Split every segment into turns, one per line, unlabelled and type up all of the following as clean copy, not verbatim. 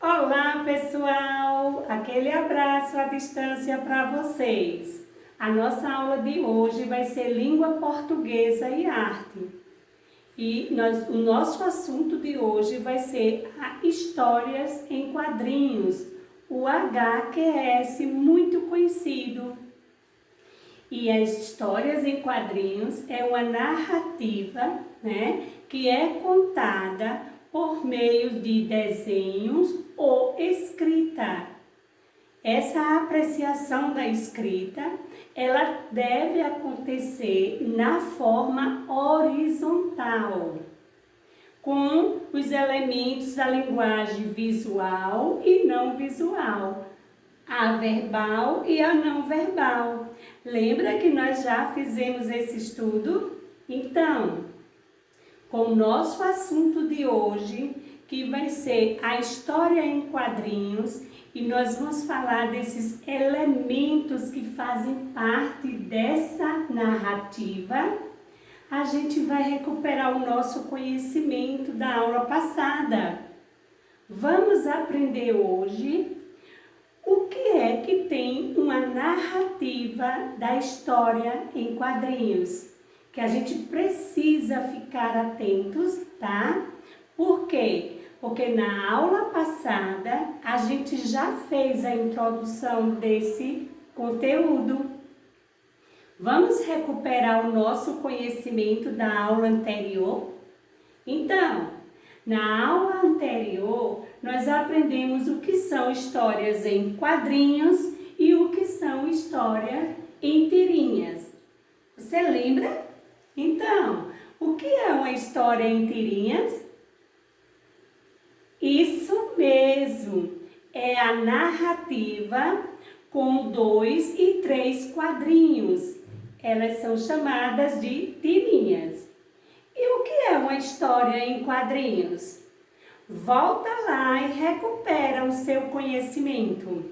Olá, pessoal! Aquele abraço à distância para vocês. A nossa aula de hoje vai ser Língua Portuguesa e Arte. O nosso assunto de hoje vai ser Histórias em Quadrinhos, o HQS muito conhecido. E as histórias em quadrinhos é uma narrativa, que é contada por meio de desenhos ou escrita. Essa apreciação da escrita, ela deve acontecer na forma horizontal, com os elementos da linguagem visual e não visual, a verbal e a não verbal. Lembra que nós já fizemos esse estudo? Então, com o nosso assunto de hoje, que vai ser a história em quadrinhos, e nós vamos falar desses elementos que fazem parte dessa narrativa, a gente vai recuperar o nosso conhecimento da aula passada. Vamos aprender hoje o que é que tem uma narrativa da história em quadrinhos, que a gente precisa ficar atentos, tá? Por quê? Porque na aula passada a gente já fez a introdução desse conteúdo. Vamos recuperar o nosso conhecimento da aula anterior? Então, na aula anterior, nós aprendemos o que são histórias em quadrinhos e o que são histórias em tirinhas. Você lembra? Então, o que é uma história em tirinhas? Isso mesmo, é a narrativa com 2 e 3 quadrinhos. Elas são chamadas de tirinhas. E o que é uma história em quadrinhos? Volta lá e recupera o seu conhecimento.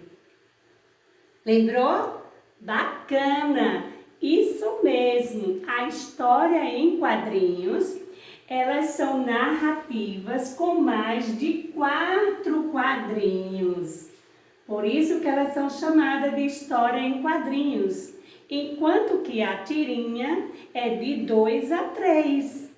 Lembrou? Bacana! Isso mesmo, a história em quadrinhos, elas são narrativas com mais de 4 quadrinhos. Por isso que elas são chamadas de história em quadrinhos, enquanto que a tirinha é de 2 a 3.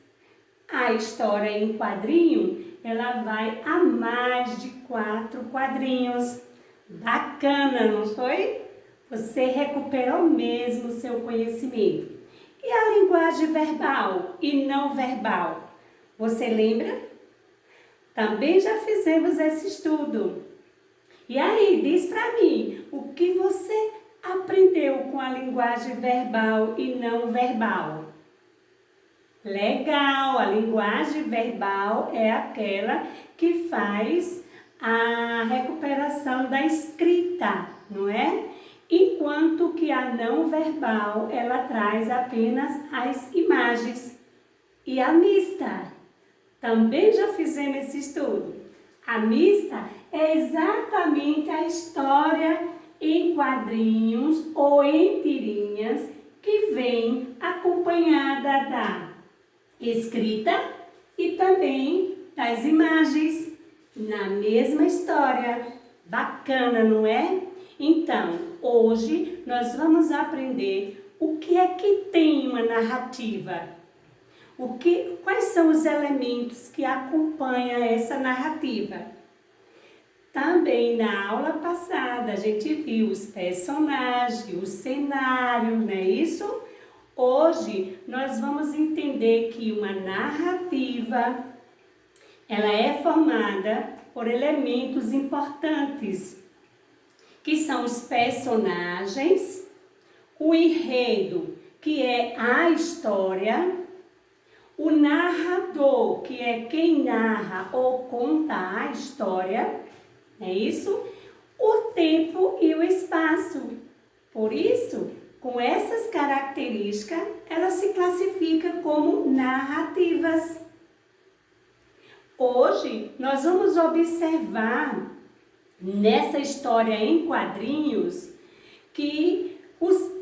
A história em quadrinho, ela vai a mais de 4 quadrinhos. Bacana, não foi? Você recuperou mesmo o seu conhecimento. E a linguagem verbal e não verbal? Você lembra? Também já fizemos esse estudo. E aí, diz para mim, o que você aprendeu com a linguagem verbal e não verbal? Legal, a linguagem verbal é aquela que faz a recuperação da escrita, não é? Enquanto que a não verbal, ela traz apenas as imagens. E a mista? Também já fizemos esse estudo. A mista é exatamente a história em quadrinhos ou em tirinhas que vem acompanhada da escrita e também das imagens na mesma história. Bacana, não é? Então, hoje nós vamos aprender o que é que tem uma narrativa. Quais são os elementos que acompanham essa narrativa? Também na aula passada a gente viu os personagens, o cenário, não é isso? Hoje nós vamos entender que uma narrativa, ela é formada por elementos importantes, que são os personagens, o enredo, que é a história, o narrador, que é quem narra ou conta a história, é isso? O tempo e o espaço. Por isso, com essas características, ela se classifica como narrativas. Hoje, nós vamos observar nessa história em quadrinhos que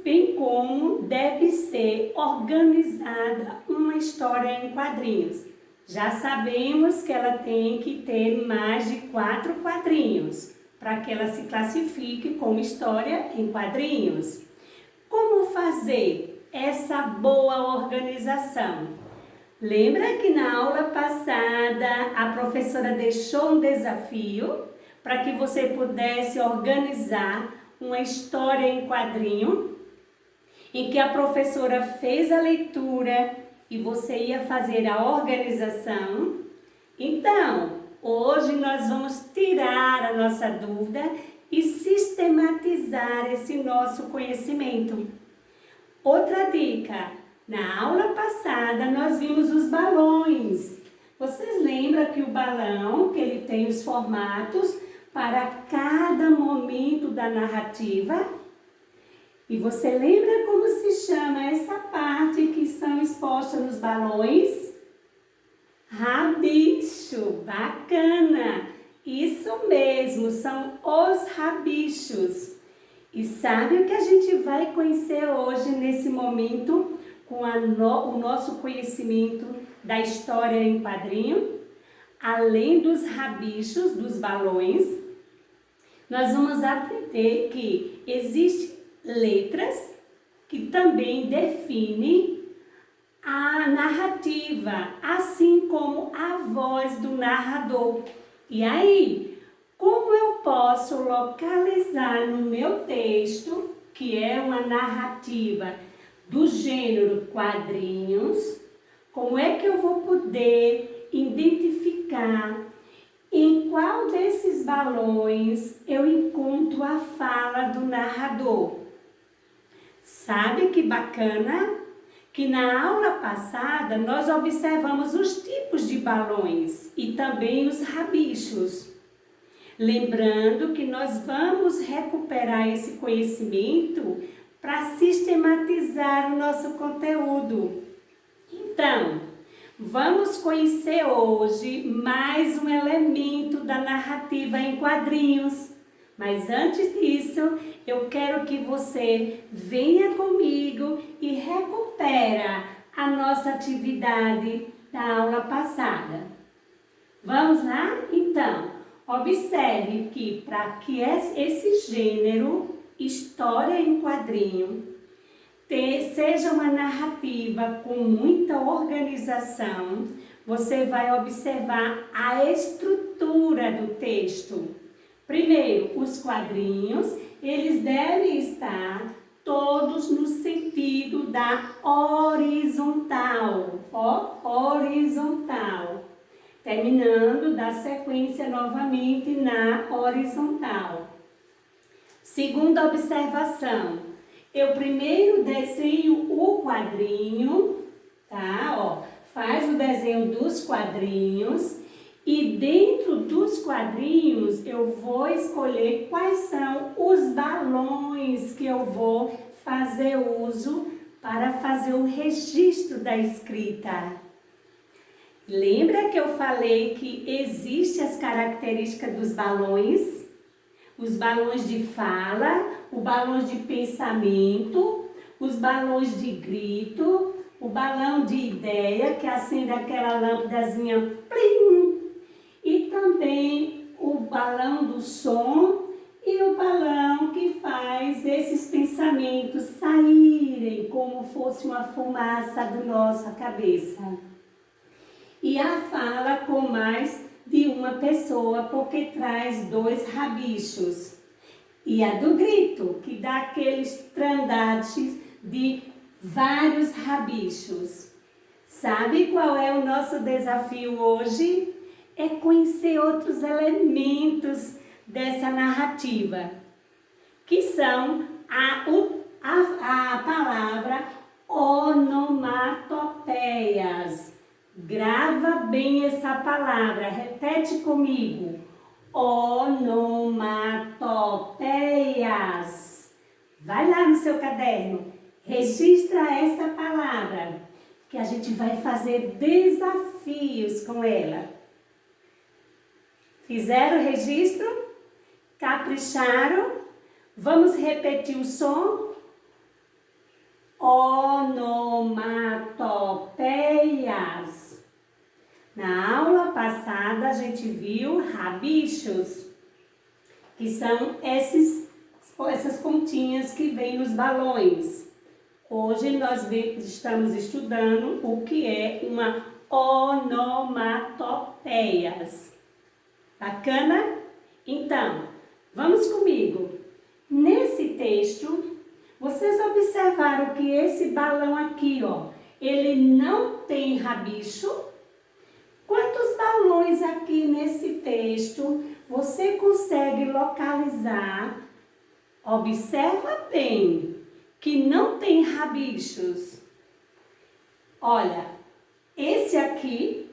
bem como deve ser organizada uma história em quadrinhos. Já sabemos que ela tem que ter mais de 4 quadrinhos para que ela se classifique como história em quadrinhos. Como fazer essa boa organização? Lembra que na aula passada a professora deixou um desafio para que você pudesse organizar uma história em quadrinho, em que a professora fez a leitura e você ia fazer a organização? Então, hoje nós vamos tirar a nossa dúvida e sistematizar esse nosso conhecimento. Outra dica, na aula passada nós vimos os balões. Vocês lembram que o balão, que ele tem os formatos para cada momento da narrativa? E você lembra como se chama essa parte que são expostas nos balões? Rabicho, bacana! Isso mesmo, são os rabichos. E sabe o que a gente vai conhecer hoje nesse momento com o nosso conhecimento da história em quadrinho? Além dos rabichos, dos balões, nós vamos aprender que existem letras que também definem a narrativa, assim como a voz do narrador. E aí, como eu posso localizar no meu texto, que é uma narrativa do gênero quadrinhos, como é que eu vou poder identificar em qual desses balões eu encontro a fala do narrador? Sabe que bacana? Que na aula passada nós observamos os tipos de balões e também os rabichos. Lembrando que nós vamos recuperar esse conhecimento para sistematizar o nosso conteúdo. Então, vamos conhecer hoje mais um elemento da narrativa em quadrinhos. Mas antes disso, eu quero que você venha comigo e recupera a nossa atividade da aula passada. Vamos lá? Então, observe que para que esse gênero, história em quadrinho, seja uma narrativa com muita organização, você vai observar a estrutura do texto. Primeiro, os quadrinhos, eles devem estar todos no sentido da horizontal, horizontal, terminando da sequência novamente na horizontal. Segunda observação, eu primeiro desenho o quadrinho, tá? Faz o desenho dos quadrinhos. E dentro dos quadrinhos eu vou escolher quais são os balões que eu vou fazer uso para fazer o registro da escrita. Lembra que eu falei que existem as características dos balões? Os balões de fala, os balões de pensamento, os balões de grito, o balão de ideia que acende aquela lâmpadazinha plim, e também o balão do som e o balão que faz esses pensamentos saírem como fosse uma fumaça da nossa cabeça. E a fala com mais de uma pessoa, porque traz 2 rabichos. E a do grito, que dá aqueles trandates de vários rabichos. Sabe qual é o nosso desafio hoje? É conhecer outros elementos dessa narrativa, que são a palavra onomatopeias. Grava bem essa palavra, repete comigo. Onomatopeias. Vai lá no seu caderno, registra essa palavra, que a gente vai fazer desafios com ela. Fizeram o registro? Capricharam? Vamos repetir o som? Onomatopeias. Na aula passada a gente viu rabichos, que são essas pontinhas que vêm nos balões. Hoje nós estamos estudando o que é uma onomatopeias. Bacana? Então, vamos comigo. Nesse texto, vocês observaram que esse balão aqui, ó, ele não tem rabicho? Quantos balões aqui nesse texto você consegue localizar? Observa bem que não tem rabichos. Olha, esse aqui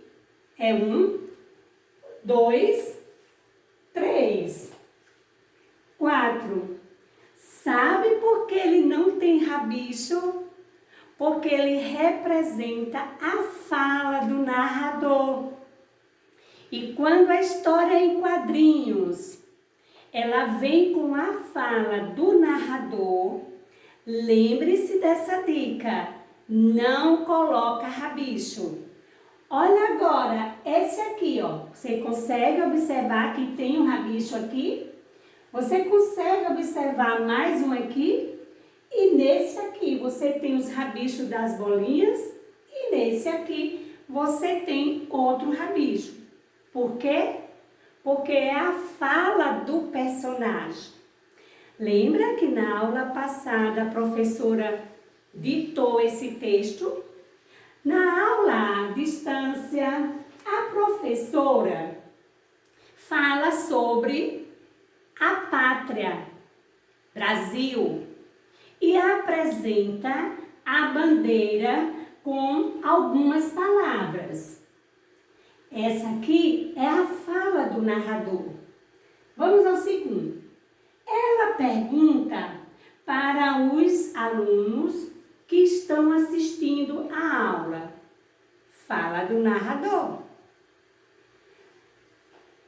é 1, 2, 3, 4. Sabe por que ele não tem rabicho? Porque ele representa a fala do narrador. E quando a história é em quadrinhos, ela vem com a fala do narrador, lembre-se dessa dica, não coloca rabicho. Olha agora, esse aqui, ó, você consegue observar que tem um rabicho aqui? Você consegue observar mais um aqui? E nesse aqui você tem os rabichos das bolinhas e nesse aqui você tem outro rabicho. Por quê? Porque é a fala do personagem. Lembra que na aula passada a professora ditou esse texto? Na aula à distância, a professora fala sobre a pátria, Brasil, e apresenta a bandeira com algumas palavras. Essa aqui é a fala do narrador. Vamos ao segundo. Ela pergunta para os alunos que estão assistindo a aula. Fala do narrador.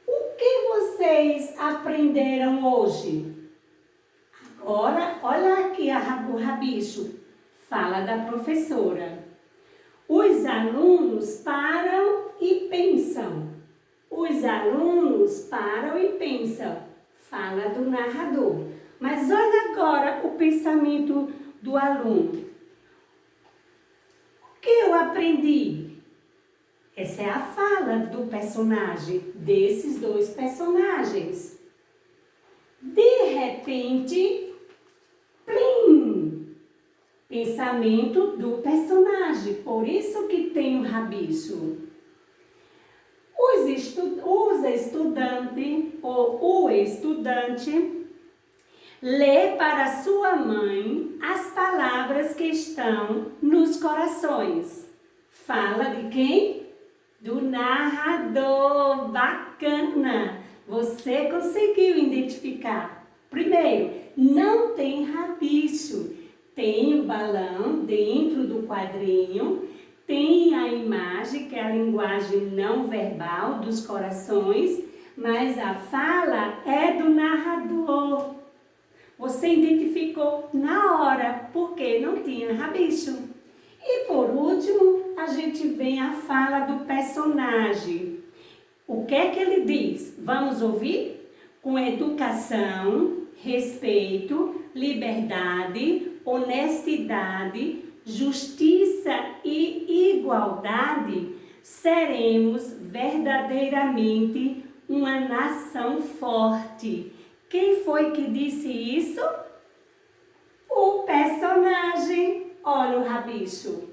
O que vocês aprenderam hoje? Agora, olha aqui o rabicho. Fala da professora. Os alunos param e pensam. Os alunos param e pensam. Fala do narrador. Mas olha agora o pensamento do aluno. O que eu aprendi? Essa é a fala do personagem, desses dois personagens. De repente, plim! Pensamento do personagem, por isso que tem o rabicho. O estudante lê para sua mãe as palavras que estão nos corações. Fala de quem? Do narrador. Bacana! Você conseguiu identificar. Primeiro, não tem rabicho. Tem o balão dentro do quadrinho, tem a imagem, que é a linguagem não verbal dos corações, mas a fala é do narrador. Você identificou na hora, porque não tinha rabicho. E por último, a gente vem a fala do personagem. O que é que ele diz? Vamos ouvir? Com educação, respeito, liberdade, honestidade, justiça e igualdade, seremos verdadeiramente uma nação forte. Quem foi que disse isso? O personagem. Olha o rabicho.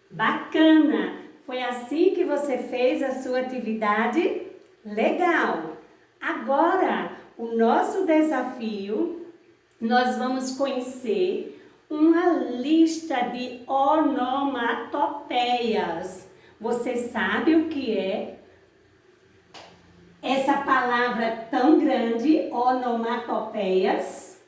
Bacana! Foi assim que você fez a sua atividade? Legal! Agora, o nosso desafio, nós vamos conhecer uma lista de onomatopeias. Você sabe o que é essa palavra tão grande, onomatopeias?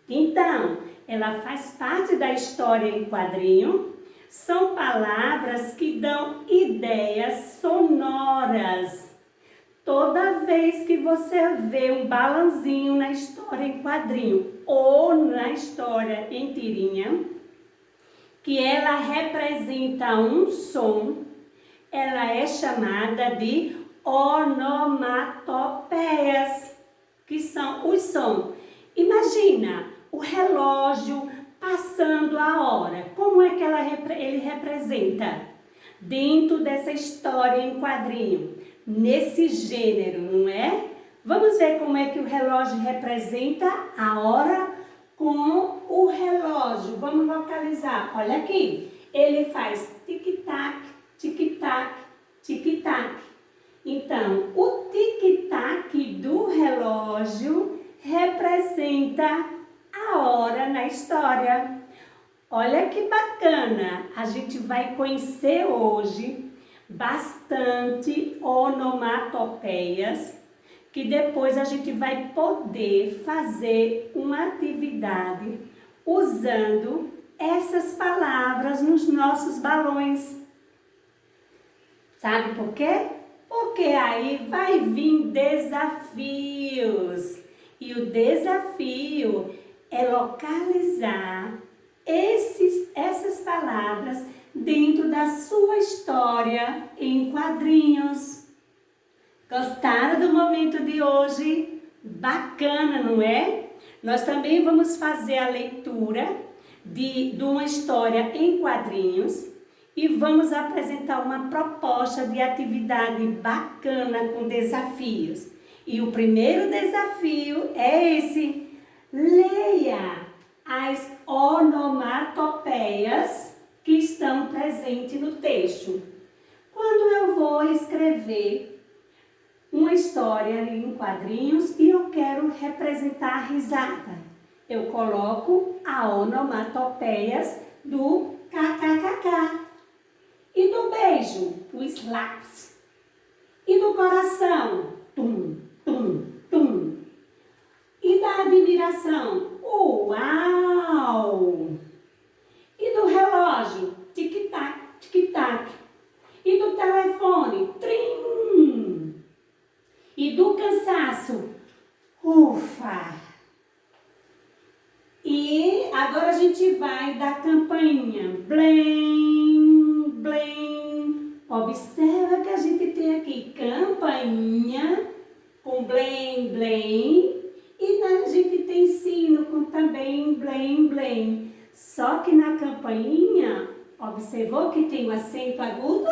Então, ela faz parte da história em quadrinho. São palavras que dão ideias sonoras. Toda vez que você vê um balãozinho na história em quadrinho ou na história em tirinha, que ela representa um som, ela é chamada de onomatopeias, que são os sons. Imagina o relógio passando a hora. Como é que ele representa? Dentro dessa história em quadrinho, nesse gênero, não é? Vamos ver como é que o relógio representa a hora com o relógio. Vamos localizar. Olha aqui. Ele faz tic-tac, tic-tac, tic-tac. Então, o tic-tac do relógio representa a hora na história. Olha que bacana! A gente vai conhecer hoje bastante onomatopeias, que depois a gente vai poder fazer uma atividade usando essas palavras nos nossos balões. Sabe por quê? Porque aí vai vir desafios. E o desafio é localizar essas palavras dentro da sua história em quadrinhos. Gostaram do momento de hoje? Bacana, não é? Nós também vamos fazer a leitura de uma história em quadrinhos e vamos apresentar uma proposta de atividade bacana com desafios. E o primeiro desafio é esse: leia as onomatopeias que estão presentes no texto. Quando eu vou escrever uma história em quadrinhos e eu quero representar a risada, eu coloco a onomatopeias do kkkk, e do beijo, o slaps, e do coração, tum, tum, tum, e da admiração, uau, e do relógio, tic-tac, tic-tac, e do telefone, trim, e do cansaço, ufa. E agora a gente vai da campainha, blim, blim. Observa que a gente tem aqui campainha com blim, blim. E a gente tem sino com também blim, blim. Só que na campainha, observou que tem um acento agudo?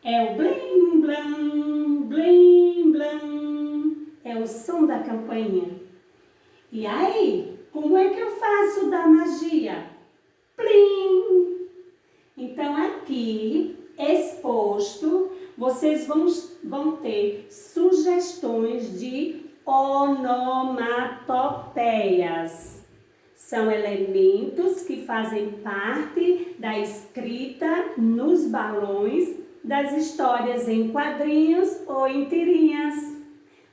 É o blim, blim, blim, blim. É o som da campainha. E aí, como é que eu faço da magia? Plim! Então, aqui, exposto, vocês vão ter sugestões de onomatopeias. São elementos que fazem parte da escrita nos balões das histórias em quadrinhos ou em tirinhas.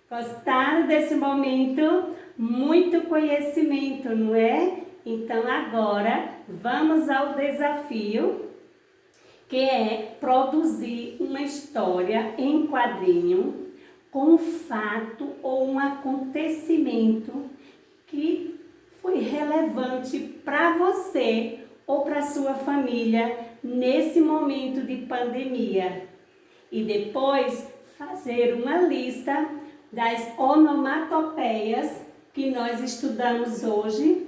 Gostaram desse momento? Muito conhecimento, não é? Então agora vamos ao desafio, que é produzir uma história em quadrinho com um fato ou um acontecimento que foi relevante para você ou para sua família nesse momento de pandemia. E depois fazer uma lista das onomatopeias que nós estudamos hoje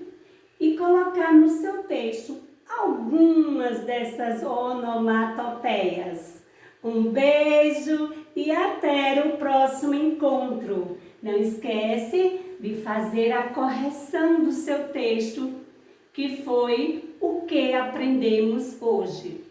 e colocar no seu texto algumas dessas onomatopeias. Um beijo e até o próximo encontro. Não esquece de fazer a correção do seu texto, que foi o que aprendemos hoje.